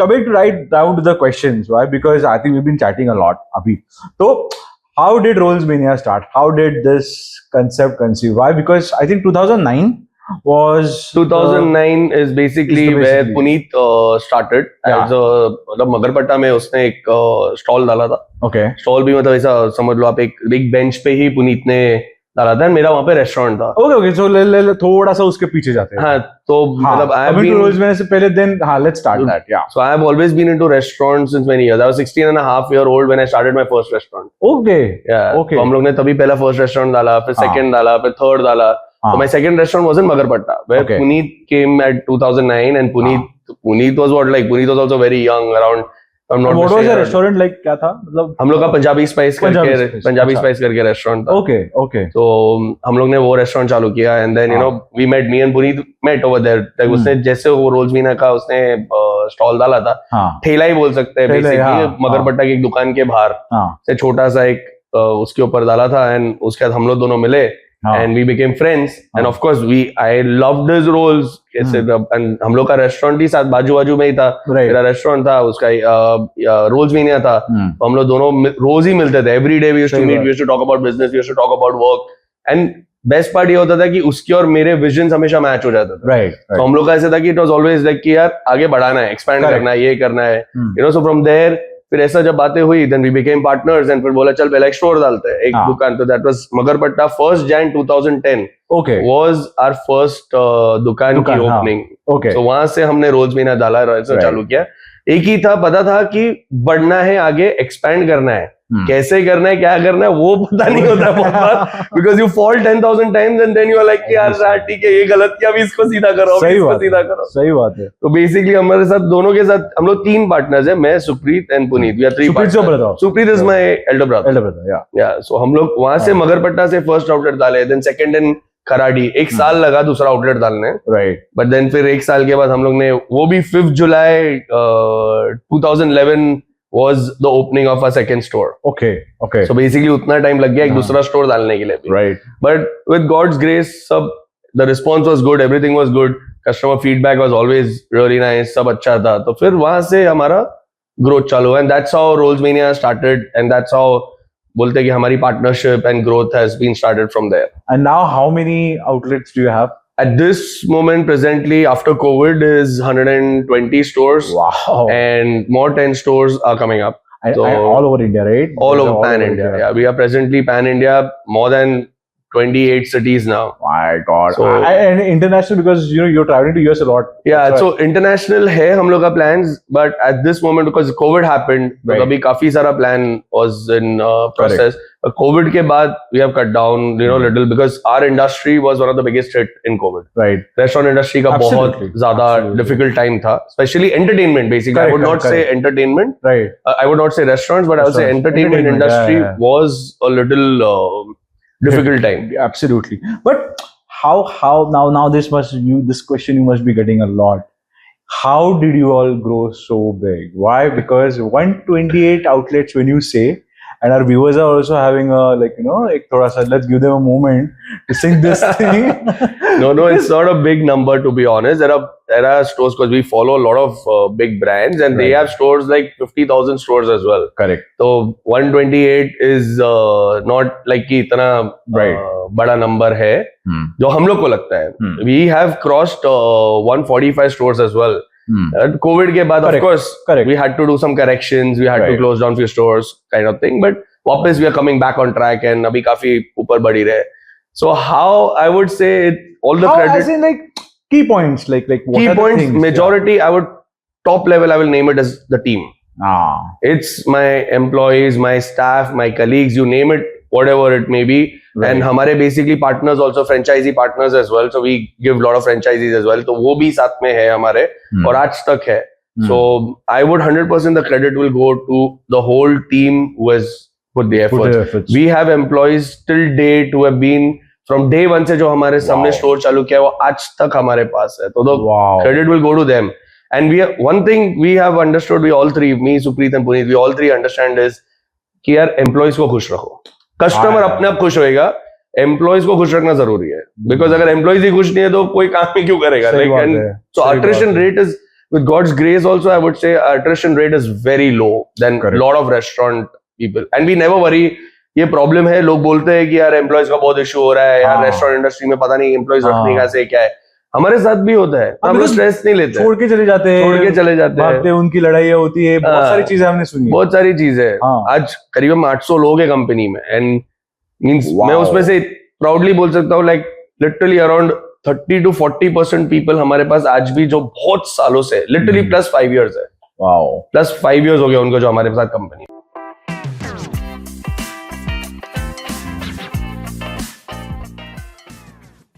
coming to right down to the questions, why? Because I think we've been chatting a lot, Abhi. So, how did Rolls Mania start? How did this concept conceive? Why? Because I think 2009 was 2009 is basically is the where basically- Puneet started Yeah. as a मतलब मगरपट्टा में उसने एक stall डाला था. Okay. Stall भी मतलब ऐसा समझ लो आप एक बेंच पे ही पुनीत ने डाला था. मेरा वहाँ पे रेस्टोरेंट था. Okay, okay. So ले थोड़ा सा उसके पीछे जाते हैं. हाँ, तो मतलब I have coming to been, Rolls Mania से पहले, then let's start that. Yeah. so I have always been into restaurants since many years. I was 16 and a half year old when I started my first restaurant. Okay. Yeah. Okay. तो हम लोग ने तभी पहला first restaurant डाला, फिर हाँ. Second डाला, फिर थर्ड डाला. हाँ. So my second restaurant was in Magarpatta, where Okay. Puneet came at 2009, and Puneet was what, like Puneet was also very young, around. I'm not What was sure. the restaurant like? क्या था? मतलब हम लोग का Punjabi spice Punjabi करके spice, Punjabi अच्छा. Spice करके restaurant था. Okay, okay. तो हम लोग ने वो रेस्टोरेंट चालू किया, and then you know we met, me and Puneet met over there. Like उसने जैसे वो रोल्स मीना का उसने स्टॉल डाला था, हाँ. ठेला ही बोल सकते हैं ठेला, हाँ, बेसिकली, मगरपट्टा की एक दुकान के बाहर हाँ. से छोटा सा एक उसके ऊपर डाला था. एंड उसके बाद हम लोग दोनों मिले, हाँ. and we became friends, and of course I loved his roles. कैसे and हम लोग का रेस्टोरेंट ही साथ बाजू में ही था. Right. मेरा रेस्टोरेंट था, उसका रोल्स मीनिया था. तो हम लोग दोनों रोज ही मिलते थे. Every day we used to meet, we used to talk about business, we used to talk about work. And best part ये होता था कि उसके और मेरे विजन्स हमेशा मैच हो जाते थे. Right. तो हम लोग का ऐसा था कि इट वाज ऑलवेज लाइक कि यार आगे बढ़ाना है, एक्सपैंड Correct. करना है, ये करना है, you know. So from there फिर ऐसा जब बातें हुई, then we became partners, and फिर बोला चल पहले एक स्टोर डालते हैं, एक हाँ. दुकान. तो that was Magarpatta. 1st Jan 2010 Okay. was our first दुकान की हाँ. ओपनिंग. Okay. तो वहां से हमने रोल्स मीना डाला, ऐसा Right. चालू किया. एक ही था, पता था कि बढ़ना है, आगे एक्सपैंड करना है. कैसे करना है, क्या करना है, वो पता नहीं होता बहुत, because you fall 10,000 times and then you are like यार ठीक है, ये गलत किया, अभी इसको सीधा करो, अभी इसको सीधा करो. सही बात है. तो बेसिकली हमारे साथ दोनों के साथ हम लोग 3 पार्टनर्स हैं, मैं, Supreet and Puneet. We are 3 Supreet is your brother. Supreet is my elder brother. Elder brother. Yeah. या सो हम लोग वहां से मगरपट्टा से फर्स्ट आउटलेट डाले, देन सेकंड इन खराडी. एक साल लगा दूसरा आउटलेट डालने, Right. बट देन फिर एक साल के बाद हम लोग ने वो भी 5th July 2011 was the opening of our second store. Okay. Okay. So basically उतना टाइम लग गया एक दूसरा स्टोर डालने के लिए भी. Right. But with God's grace, सब the response was good, everything was good, customer feedback was always really nice, सब अच्छा था. तो फिर वहां से हमारा growth चालू हुआ, and that's how Rolls Mania started, and that's how बोलते कि हमारी partnership and growth has been started from there. And now, how many outlets do you have? At this moment, presently, after COVID, is 120 stores, Wow. and more 10 stores are coming up. And so- all over India, right? All They're over pan India. Yeah, we are presently pan India, more than 28 cities now. My God. So- And international, because you're traveling to US a lot. Yeah, That's so international है हम लोग का plans, but at this moment because COVID happened, तो Right. अभी काफी सारा plan was in process. But COVID के बाद we have cut down, you know, little, because our industry was one of the biggest hit in COVID. Right. Restaurant industry का बहुत Absolutely. ज़्यादा Absolutely. difficult time था, especially entertainment. Basically, I would Correct, not say correct. entertainment. Right. I would not say restaurants, but I would say Restaurants. entertainment Entertainment, industry yeah, yeah. was a little difficult time. Absolutely. But how now this question you must be getting a lot. How did you all grow so big? Why? Because 128 outlets when you say, and our viewers are also having a ek thoda sa, let's give them a moment to sing this thing. No, it's not a big number, to be honest. There are stores, because we follow a lot of big brands, and they Right. have stores like 50,000 stores as well. Correct. So 128 is not like कि इतना Right. बड़ा number है जो हम लोग को लगता है. We have crossed 145 stores as well. COVID के बाद, of Correct. course, Correct. we had to do some corrections. We had to Right. close down few stores, kind of thing. But वापस we are coming back on track, and अभी काफी ऊपर बढ़ ही रहे. So how I would say all the How, credit. as in like key points, like what Key are the points, things? majority, I would, top level, I will name it as the team. Ah. It's my employees, my staff, my colleagues, you name it, whatever it may be. Right. And हमारे basically partners also, franchisee partners as well. So we give a lot of franchisees as well. तो वो भी साथ में है हमारे, और आज तक है. So I would 100% the credit will go to the whole team who has put the efforts. Put the efforts. We have employees till date who have been from day one से जो हमारे सामने स्टोर चालू किया वो आज तक हमारे पास है. तो the Wow. credit will go to them. And we have, one thing we have understood, we all three, me, Supreet and Puneet, we all three understand is कि यार employees को खुश रखो. Customer अपने आप खुश होएगा, employees को खुश रखना जरूरी है. Because अगर employees ही खुश नहीं है तो कोई काम ही क्यों करेगा? सही बात है. So सही attrition बात है. rate is with God's grace also, I would say our attrition rate is very low than Correct. lot of restaurant people, and we never worry. ये प्रॉब्लम है, लोग बोलते हैं कि यार एम्प्लॉयज का बहुत इशू हो रहा है यार, हाँ। रेस्टोरेंट इंडस्ट्री में पता नहीं एम्प्लॉयज हाँ। रखने का से क्या है, हमारे साथ भी होता है, हम लोग because स्ट्रेस नहीं लेते, छोड़ के चले जाते हैं, छोड़ के चले जाते हैं, भागते हैं, उनकी लड़ाई होती है, बहुत हाँ। सारी चीजें हमने सुनी है। बहुत सारी चीजें हैं। हाँ। आज करीबन 800 लोग हैं कंपनी में, एंड मींस Wow. मैं उसमें से प्राउडली बोल सकता हूँ like literally around 30 to 40% people हमारे पास आज भी जो बहुत सालों से लिटरली +5 years है, वाओ। +5 years हो गया उनको जो हमारे साथ कंपनी।